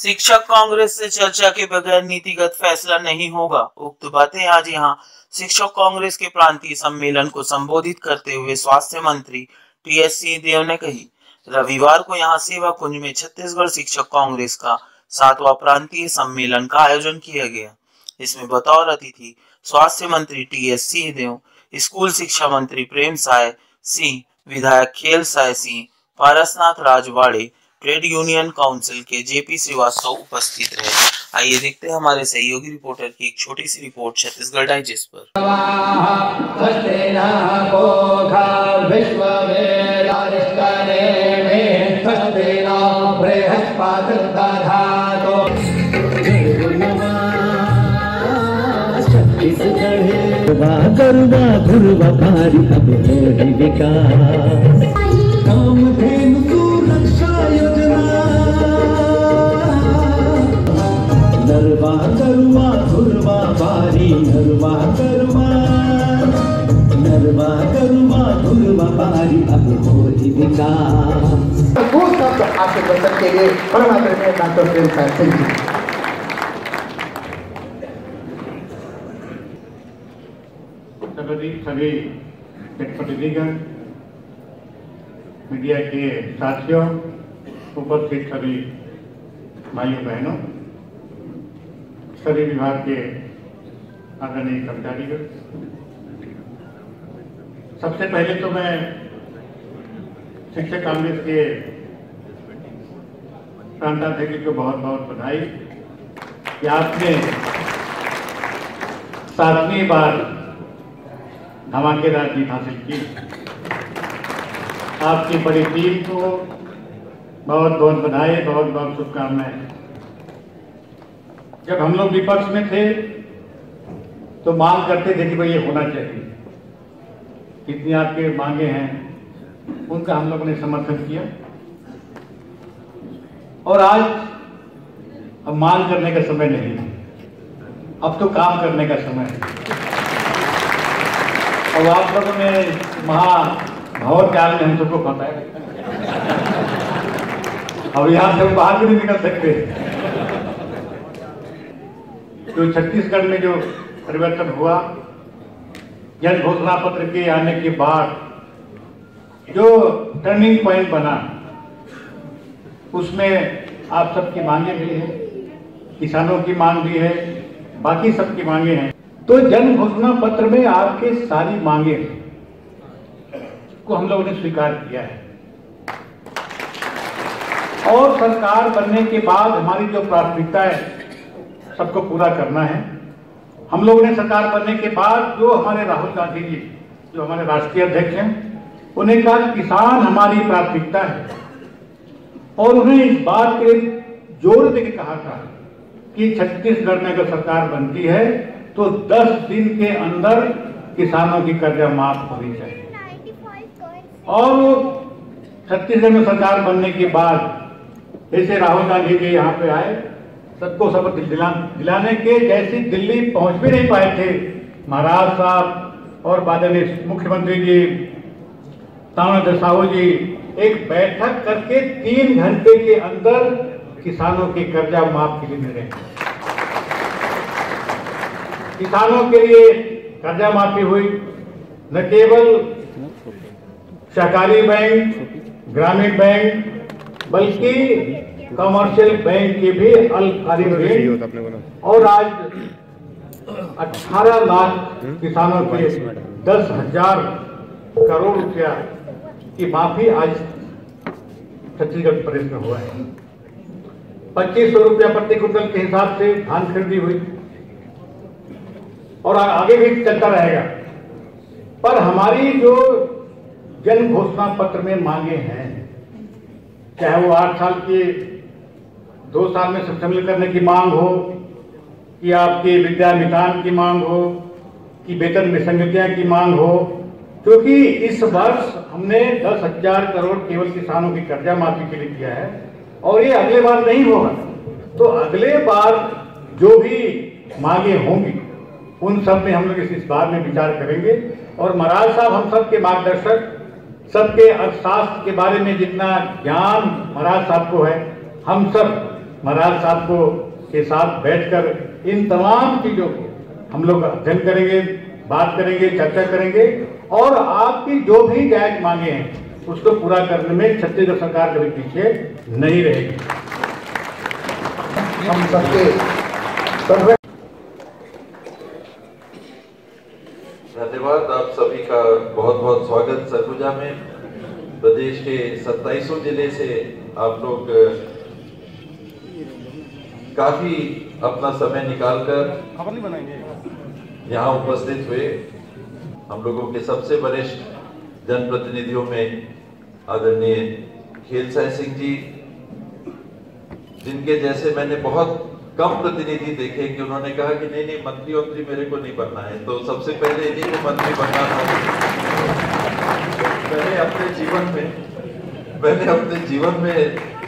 शिक्षक कांग्रेस से चर्चा के बगैर नीतिगत फैसला नहीं होगा। उक्त बातें आज यहां शिक्षक कांग्रेस के प्रांतीय सम्मेलन को संबोधित करते हुए स्वास्थ्य मंत्री टीएस सिंहदेव ने कही। रविवार को यहां सेवा कुंज में छत्तीसगढ़ शिक्षक कांग्रेस का 7वां प्रांतीय सम्मेलन का आयोजन किया गया। इसमें बतौर अतिथि स्वास्थ्य मंत्री टीएस सिंहदेव, स्कूल शिक्षा मंत्री प्रेम साय सिंह, विधायक खेल Sai Singh, Parasnath Rajwade, trade union council के जेपी श्रीवास्तव उपस्थित रहे। आइए देखते हैं हमारे सहयोगी रिपोर्टर की एक छोटी सी रिपोर्ट छत्तीसगढ़ डाइजेस्ट पर। गरुवा धुरवा भारी अब होली विकास कामधेनु तू रक्षा योजना नरवा गरुवा धुरवा भारी नरवा गरुवा धुरवा भारी अब होली विकास। वो सब आपके बचत के लिए बड़ा डॉक्टर प्रेम साय सिंह जी। सभी प्रतिनिधिगण, मीडिया के साथियों, उपस्थित सभी भाइयों बहनों, सभी विभाग के आदरणीय कर्मचारीगण, सबसे पहले तो मैं शिक्षक कांग्रेस के प्रांताध्यक्ष को बहुत बहुत बधाई कि आपने 7वीं बार धमाकेदार जीत हासिल की। आपकी बड़ी टीम को बहुत बहुत बधाई, बहुत बहुत शुभकामनाएं। जब हम लोग विपक्ष में थे तो मांग करते थे कि भाई ये होना चाहिए, कितनी आपके मांगे हैं उनका हम लोगों ने समर्थन किया। और आज अब मांग करने का समय नहीं है, अब तो काम करने का समय है। और आप लोगों ने महाभौर काल में हम सबको पता है, अब यहां से बाहर भी नहीं निकल सकते। तो छत्तीसगढ़ में जो परिवर्तन हुआ, जन घोषणा पत्र के आने के बाद जो टर्निंग पॉइंट बना, उसमें आप सबकी मांगे भी है, किसानों की मांग भी है, बाकी सबकी मांगे हैं। तो जन घोषणा पत्र में आपके सारी मांगे को हम लोगों ने स्वीकार किया है। और सरकार बनने के बाद हमारी जो प्राथमिकता है सबको पूरा करना है। हम लोगों ने सरकार बनने के बाद जो हमारे राहुल गांधी जी, जो हमारे राष्ट्रीय अध्यक्ष हैं, उन्हें कहा किसान हमारी प्राथमिकता है। और उन्हें इस बात के जोर देकर कहा था कि छत्तीसगढ़ में अगर सरकार बनती है तो 10 दिन के अंदर किसानों की कर्जा माफ होनी चाहिए। और छत्तीसगढ़ में सरकार बनने के बाद जैसे राहुल गांधी जी यहाँ पे आए, सबको शपथ दिलाने के, जैसे दिल्ली पहुंच भी नहीं पाए थे, महाराज साहब और बाद में मुख्यमंत्री जी तानाजी साहू जी एक बैठक करके 3 घंटे के अंदर किसानों की कर्जा माफ के लिए मिले। किसानों के लिए कर्जा माफी हुई। न केवल सहकारी बैंक, ग्रामीण बैंक, बल्कि कमर्शियल बैंक के भी अल्पकालीन ऋण। और आज 18 लाख किसानों के 10,000 करोड़ रुपया की माफी आज छत्तीसगढ़ प्रदेश में हुआ है। 2500 रुपया प्रति क्विंटल के हिसाब से धान खरीदी हुई और आगे भी चलता रहेगा। पर हमारी जो जन घोषणा पत्र में मांगे हैं, चाहे वो 8 साल के 2 साल में सम्मिलित करने की मांग हो, कि आपकी विद्या मितान की मांग हो, कि वेतन विसंगतियां की मांग हो, क्योंकि इस वर्ष हमने 10,000 करोड़ केवल किसानों की कर्जा माफी के लिए किया है और ये अगले बार नहीं होगा। तो अगले बार जो भी मांगे होंगी उन सब में हम लोग इस बार में विचार करेंगे। और महाराज साहब हम सब के मार्गदर्शक, सबके अर्थशास्त्र के बारे में जितना ज्ञान महाराज साहब को है, हम सब महाराज साहब को के साथ बैठकर इन तमाम चीजों को हम लोग अध्ययन करेंगे, बात करेंगे, चर्चा करेंगे और आपकी जो भी जायज मांगे हैं उसको पूरा करने में छत्तीसगढ़ सरकार कभी पीछे नहीं रहेगी। हम सबके धन्यवाद। आप सभी का बहुत बहुत स्वागत। सरगुजा में प्रदेश के 27 जिले से आप लोग काफी अपना समय निकालकर यहाँ उपस्थित हुए। हम लोगों के सबसे वरिष्ठ जनप्रतिनिधियों में आदरणीय खेलसाई सिंह जी, जिनके जैसे मैंने बहुत कम प्रतिनिधि देखे कि उन्होंने कहा कि नहीं नहीं मंत्री मेरे को नहीं बनना है, तो सबसे पहले इन्हीं को मंत्री बनना था। मैंने अपने जीवन में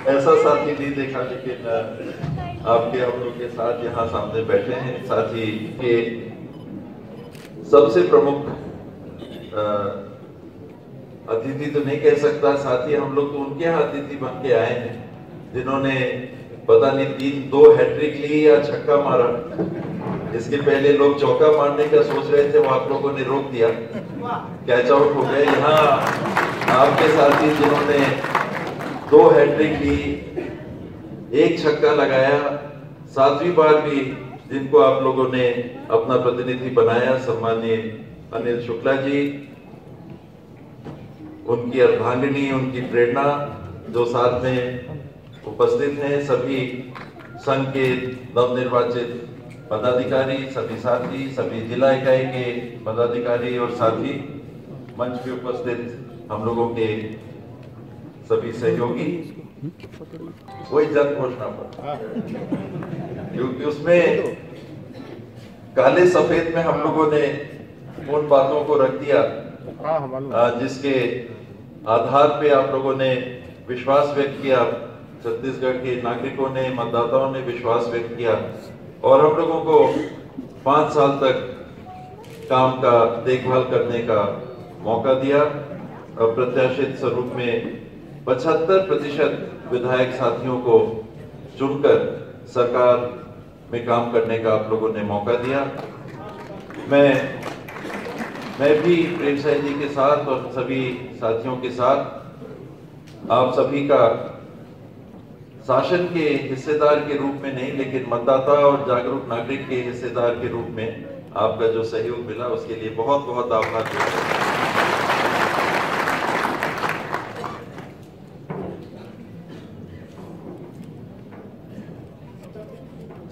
ऐसा साथी नहीं देखा, लेकिन आपके हम लोग के साथ यहाँ सामने बैठे हैं। साथी के सबसे प्रमुख अतिथि तो नहीं कह सकता, साथी हम लोग तो उनके यहाँ अतिथि बन के आए हैं जिन्होंने पता नहीं 2 हैट्रिक ली या छक्का मारा। इसके पहले लोग चौका मारने का सोच रहे थे, वो आप लोगों ने रोक दिया, कैच आउट हो गए। यहाँ आपके साथी जिन्होंने 2 हैट्रिक ली, 1 छक्का लगाया, 7वीं बार भी जिनको आप लोगों ने अपना प्रतिनिधि बनाया, सम्मानीय अनिल शुक्ला जी, उनकी अर्धांगिनी, उनकी प्रेरणा जो साथ में उपस्थित हैं, सभी संघ के नवनिर्वाचित पदाधिकारी, सभी साथी, सभी जिला इकाई के पदाधिकारी और साथी, मंच पे उपस्थित हम लोगों के सभी सहयोगी। वही जन घोषणा पत्र, क्योंकि उसमें काले सफेद में हम लोगों ने उन बातों को रख दिया जिसके आधार पे आप लोगों ने विश्वास व्यक्त किया, छत्तीसगढ़ के नागरिकों ने, मतदाताओं ने विश्वास व्यक्त किया और हम लोगों को 5 साल तक काम का देखभाल करने का मौका दिया। अप्रत्याशित स्वरूप में 75% विधायक साथियों को चुनकर सरकार में काम करने का आप लोगों ने मौका दिया। मैं भी प्रेमसाई जी के साथ और सभी साथियों के साथ आप सभी का शासन के हिस्सेदार के रूप में नहीं, लेकिन मतदाता और जागरूक नागरिक के हिस्सेदार के रूप में आपका जो सहयोग मिला उसके लिए बहुत बहुत आभार व्यक्त करता हूं।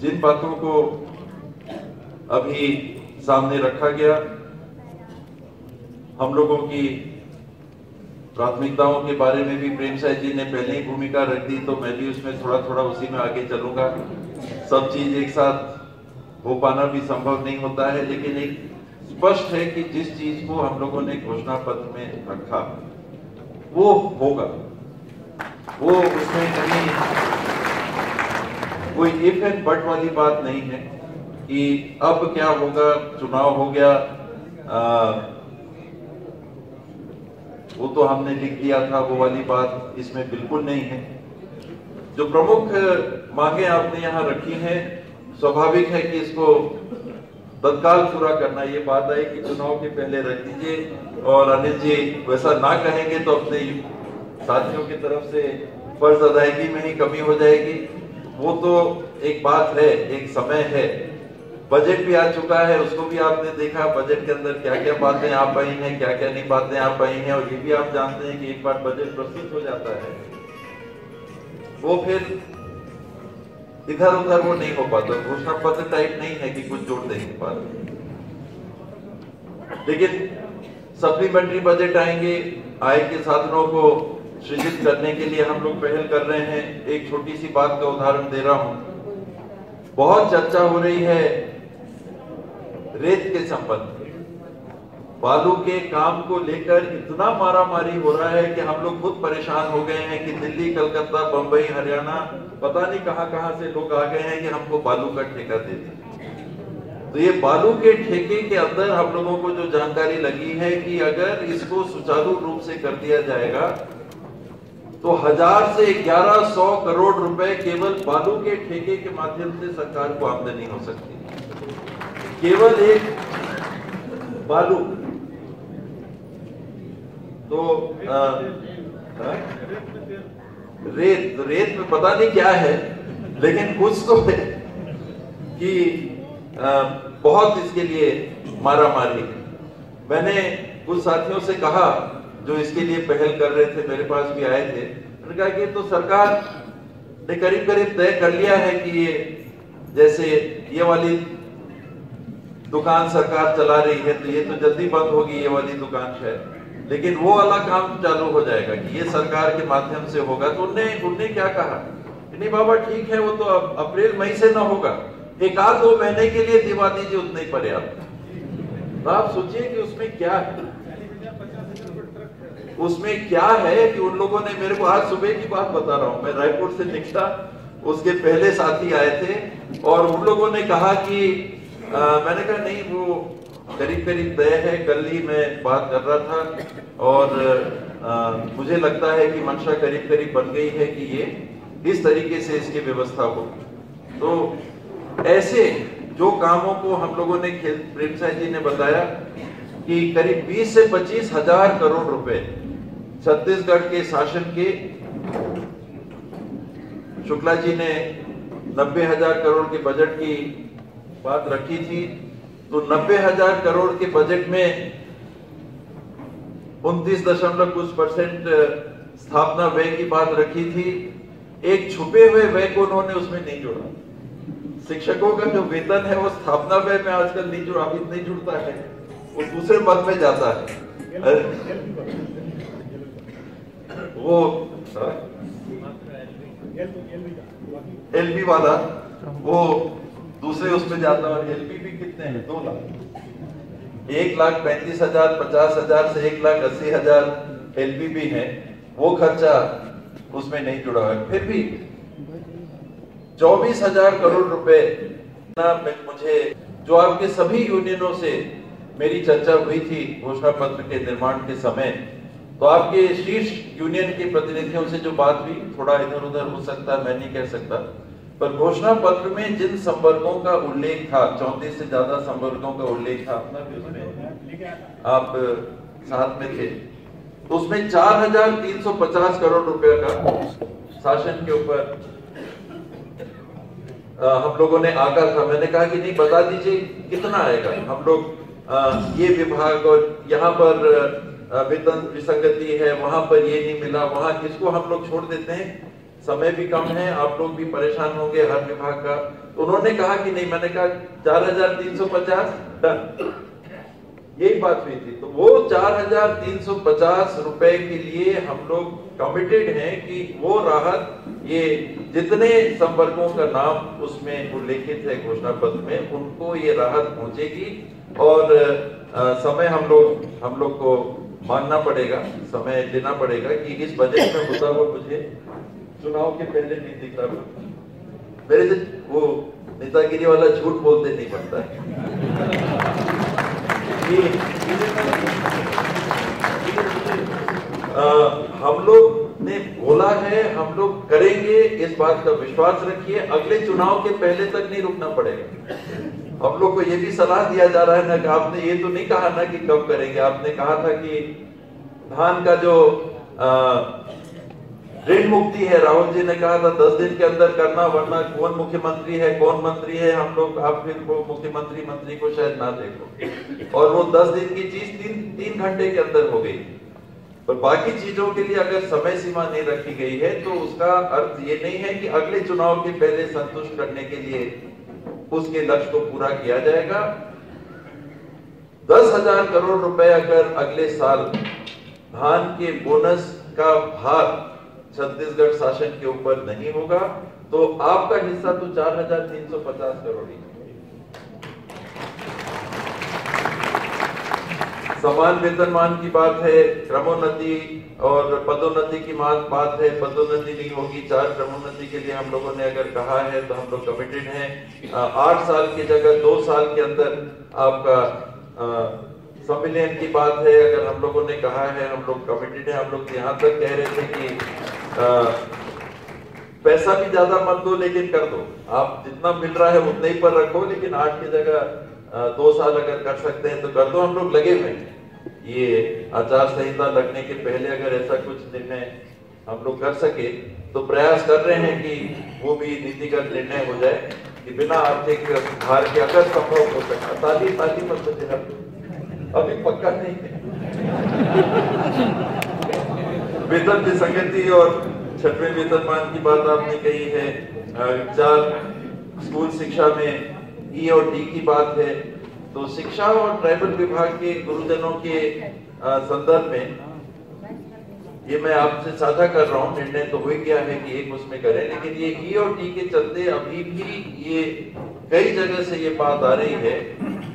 जिन बातों को अभी सामने रखा गया, हम लोगों की प्राथमिकताओं के बारे में भी प्रेमसाई जी ने पहले ही भूमिका रख दी, तो मैं भी उसमें थोड़ा थोड़ा उसी में आगे चलूंगा। सब चीज एक साथ हो पाना भी संभव नहीं होता है, लेकिन एक स्पष्ट है कि जिस चीज को हम लोगों ने घोषणा पत्र में रखा वो होगा, वो उसमें कहीं कोई इफ एंड बट वाली बात नहीं है कि अब क्या होगा, चुनाव हो गया, वो तो हमने लिख दिया था, वो वाली बात इसमें बिल्कुल नहीं है। जो प्रमुख मांगे आपने यहाँ रखी हैं, स्वाभाविक है कि इसको तत्काल पूरा करना। ये बात आई कि चुनाव के पहले रख दीजिए, और अनिल जी वैसा ना कहेंगे तो अपने साथियों की तरफ से फर्ज अदायगी में ही कमी हो जाएगी। वो तो एक बात है, एक समय है। बजट भी आ चुका है, उसको भी आपने देखा, बजट के अंदर क्या क्या बातें आ पाई हैं, क्या क्या नहीं बातें आ पाई हैं, और ये भी आप जानते हैं कि एक बार बजट प्रस्तुत हो जाता है वो फिर इधर उधर वो नहीं हो पाता, घोषणा पत्र टाइप नहीं है कि कुछ जोड़ देंगे बाद। लेकिन सप्लीमेंट्री बजट आएंगे, आय के साधनों को सृजित करने के लिए हम लोग पहल कर रहे हैं। एक छोटी सी बात का उदाहरण दे रहा हूं, बहुत चर्चा हो रही है रेत के संबंध में, बालू के काम को लेकर इतना मारामारी हो रहा है कि हम लोग खुद परेशान हो गए हैं कि दिल्ली, कलकत्ता, बंबई, हरियाणा, पता नहीं कहां से लोग आ गए हैं कि हमको बालू का ठेका दे दीजिए। तो ये बालू के ठेके के अंदर हम लोगों को जो जानकारी लगी है कि अगर इसको सुचारू रूप से कर दिया जाएगा तो 1000 से 1100 करोड़ रुपए केवल बालू के ठेके के माध्यम से सरकार को आमदनी हो सकती है। केवल एक बालू। तो रेत में पता नहीं क्या है, लेकिन कुछ तो है कि बहुत इसके लिए मारा मारी। मैंने कुछ साथियों से कहा जो इसके लिए पहल कर रहे थे, मेरे पास भी आए थे, मैंने कहा कि तो सरकार ने करीब करीब तय कर लिया है कि ये जैसे ये वाली दुकान सरकार चला रही है तो ये तो जल्दी बंद होगी ये वाली दुकान शायद, लेकिन वो वाला काम चालू हो जाएगा कि ये सरकार के माध्यम से होगा। तो उनने क्या कहा, नहीं बाबा ठीक है, वो तो अप्रैल मई से ना होगा, 1-2 महीने के लिए दिवा दीजिए, उतना ही पर्याप्त। तो आप सोचिए कि उसमें क्या है, उसमें क्या है कि उन लोगों ने मेरे को आज सुबह की बात बता रहा हूं, मैं रायपुर से निकला, उसके पहले साथी आए थे और उन लोगों ने कहा कि मैंने कहा नहीं वो करीब करीब तय है, कल ही मैं बात कर रहा था और मुझे लगता है कि मंशा करीब करीब बन गई है कि ये इस तरीके से इसकी व्यवस्था हो। तो ऐसे जो कामों को हम लोगों ने प्रेम साह जी ने बताया कि करीब 20 से 25 हजार करोड़ रुपए छत्तीसगढ़ के शासन के, शुक्ला जी ने 90,000 करोड़ के बजट की बात रखी थी, तो 90,000 करोड़ के बजट में 29.कुछ% स्थापना व्यय की बात रखी थी। एक छुपे हुए व्यय को उन्होंने उसमें नहीं जोड़ा। शिक्षकों का जो वेतन है वो स्थापना व्यय में आजकल नहीं जुड़ता है, वो दूसरे पद में जाता है। वो एलबी वाला वो दूसरे उसमें जाता है। एलबी भी कितने हैं? 2 लाख, 1,35,000, 50,000 से 1,80,000 एलबी भी है, वो खर्चा उसमें नहीं जुड़ा है। फिर भी 24,000 करोड़ रुपए मुझे, जो आपके सभी यूनियनों से मेरी चर्चा हुई थी घोषणा पत्र के निर्माण के समय, तो आपके शीर्ष यूनियन के प्रतिनिधियों से जो बात हुई, थोड़ा इधर उधर हो सकता, मैं नहीं कह सकता, पर घोषणा पत्र में जिन संवर्गों का उल्लेख था, 34 से ज्यादा संवर्गों का उल्लेख था, अपना भी उसमें आप साथ में थे, तो उसमें 4,350 करोड़ रुपए का शासन के ऊपर हम लोगों ने आका था। मैंने कहा कि नहीं बता दीजिए कितना आएगा, हम लोग ये विभाग और यहाँ पर वेतन विसंगति है, वहां पर ये नहीं मिला, वहां किसको हम लोग छोड़ देते हैं, समय भी कम है, आप लोग भी परेशान होंगे हर विभाग का। तो उन्होंने कहा कि नहीं, मैंने कहा 4,350 यही बात हुई थी। तो वो 4,350 रुपए के लिए हम लोग कमिटेड हैं कि वो राहत, ये जितने संवर्गों का नाम उसमें उल्लेखित है घोषणा पत्र में, उनको ये राहत पहुंचेगी। और समय हम लोग को मांगना पड़ेगा, समय लेना पड़ेगा कि इस बजट में होता हुआ मुझे चुनाव के पहले नहीं दिख रहा, मेरे से वो नेतागिरी वाला झूठ बोलते नहीं बनता है। हम लोग ने बोला है, हम लोग करेंगे, इस बात का विश्वास रखिए। अगले चुनाव के पहले तक नहीं रुकना पड़ेगा। हम लोग को ये भी सलाह दिया जा रहा है ना कि आपने ये तो नहीं कहा ना कि कब करेंगे, आपने कहा था कि धान का जो ऋण मुक्ति है, राहुल जी ने कहा था 10 दिन के अंदर करना, वरना कौन मुख्यमंत्री है कौन मंत्री है, हम लोग आप फिर वो मुख्यमंत्री मंत्री को शायद ना देखो। और वो 10 दिन की चीज 3 घंटे के अंदर हो गई। पर बाकी चीजों के लिए अगर समय सीमा नहीं रखी गई है तो उसका अर्थ ये नहीं है कि अगले चुनाव के पहले संतुष्ट करने के लिए उसके लक्ष्य को पूरा किया जाएगा। 10,000 करोड़ रुपए अगर अगले साल धान के बोनस का भार छत्तीसगढ़ शासन के ऊपर नहीं होगा तो आपका हिस्सा तो 4,350 करोड़ ही। समान वेतनमान की बात है, क्रमोन्नति और पदोन्नति की बात है, पदोन्नति नहीं होगी। 4 क्रमोन्नति के लिए हम लोगों ने अगर कहा है तो हम लोग कमिटेड हैं। 8 साल की जगह 2 साल के अंदर आपका संविलियन की बात है, अगर हम लोगों ने कहा है, हम लोग कमिटेड हैं। हम लोग यहाँ तक कह रहे थे कि पैसा भी ज्यादा मत दो लेकिन कर दो, आप जितना मिल रहा है उतने ही पर रखो, लेकिन 8 की जगह 2 साल अगर कर सकते हैं तो कर दो। हम लोग लगे हुए हैं, ये आचार संहिता लगने के पहले अगर ऐसा कुछ निर्णय हम लोग कर सके तो प्रयास कर रहे हैं कि वो भी नीतिगत निर्णय हो जाए कि बिना आर्थिक सुधार के अगर संभव हो सके। ताली मत बचे, अभी पक्का नहीं है। वेतन विसंगति और 6वें वेतनमान की बात आपने कही है। 4 स्कूल शिक्षा में ई और डी की बात है। तो शिक्षा और ट्राइबल विभाग के गुरुजनों के संदर्भ में ये मैं आपसे साझा कर रहा हूँ। निर्णय तो हो ही गया है कि एक उसमें करें, लेकिन ये ई और डी के चलते अभी भी ये कई जगह से ये बात आ रही है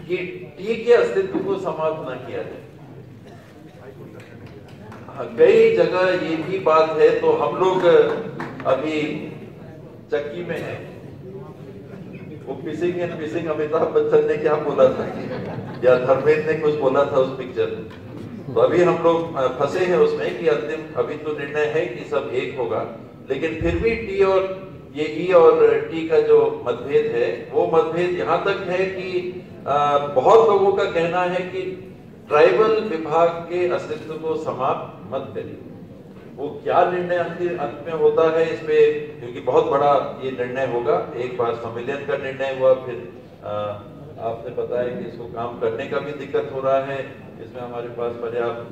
कि टी के अस्तित्व को समाप्त न किया जाए। कई जगह ये भी बात है। तो हम लोग अभी चक्की में हैं। वो पिसिंग एंड पिसिंग अमिताभ बच्चन ने क्या बोला था या धर्मेंद्र ने कुछ बोला था उस पिक्चर में। तो अभी हम लोग फंसे हैं उसमें कि अंतिम अभी तो निर्णय है कि सब एक होगा, लेकिन फिर भी टी और ये ई और टी का जो मतभेद है वो मतभेद यहाँ तक है कि बहुत लोगों का कहना है कि ट्राइबल विभाग के अस्तित्व को समाप्त मत करिए। वो क्या निर्णय अंत में होता है इस पे, क्योंकि बहुत बड़ा ये निर्णय होगा। एक बार संविलियन का निर्णय हुआ, फिर आपने बताया कि इसको काम करने का भी दिक्कत हो रहा है। इसमें हमारे पास पर्याप्त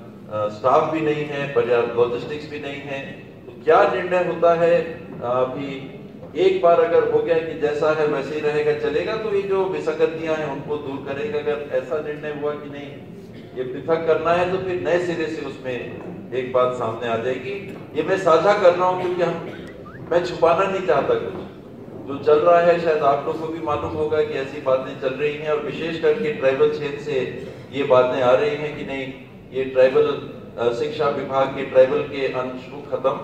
स्टाफ भी नहीं है, पर्याप्त लॉजिस्टिक्स भी नहीं है। तो क्या निर्णय होता है अभी एक बार अगर हो गया कि जैसा है वैसे ही रहेगा चलेगा, तो ये जो विसंगतियां हैं उनको दूर करेगा। अगर ऐसा निर्णय हुआ कि नहीं ये पृथक करना है तो फिर नए सिरे से उसमें एक बात सामने आ जाएगी। ये मैं साझा कर रहा हूँ क्योंकि मैं छुपाना नहीं चाहता कुछ जो चल रहा है। शायद आप लोग को भी मालूम होगा कि ऐसी बातें चल रही हैं, और विशेष करके ट्राइबल क्षेत्र से ये बातें आ रही हैं कि नहीं ये ट्राइबल शिक्षा विभाग के ट्राइबल के अंश को खत्म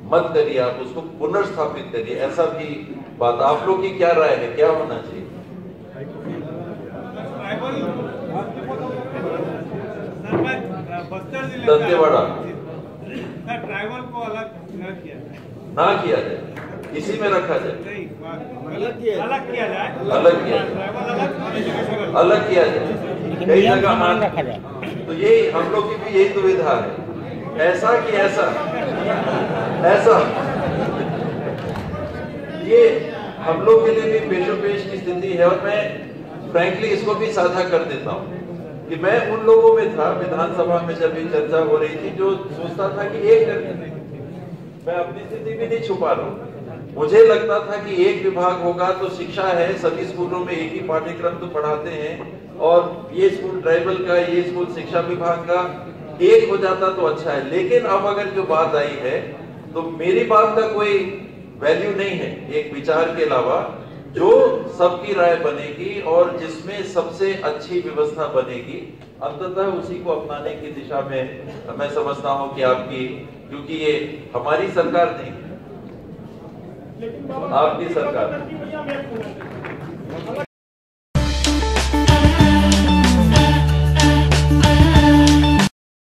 मत करिए, आप उसको पुनर्स्थापित करिए। ऐसा भी बात आप लोग की क्या राय है, क्या होना चाहिए? दंतेवाड़ा ट्राइबल को अलग न किया जाए, इसी में रखा जाए, अलग किया जाए, अलग किया जाए, कई जगह मान रखा जाए। तो ये हम लोग की भी यही दुविधा है, ऐसा कि ऐसा ये हम लोग के लिए भी पेशोपेश की स्थिति है। और मैं फ्रैंकली इसको भी साझा कर देता हूँ कि मैं उन लोगों में था विधानसभा में जब ये चर्चा हो रही थी जो सोचता था कि एक करके, मैं अपनी स्थिति भी नहीं छुपा रहा हूँ। मुझे लगता था कि एक विभाग होगा तो शिक्षा है, सभी स्कूलों में एक ही पाठ्यक्रम तो पढ़ाते हैं, और ये स्कूल ट्राइबल का, ये स्कूल शिक्षा विभाग का, एक हो जाता तो अच्छा है। लेकिन अब अगर जो बात आई है तो मेरी बात का कोई वैल्यू नहीं है एक विचार के अलावा, जो सबकी राय बनेगी और जिसमें सबसे अच्छी व्यवस्था बनेगी अंततः उसी को अपनाने की दिशा में मैं समझता हूं कि आपकी, क्योंकि ये हमारी सरकार नहीं, आपकी सरकार।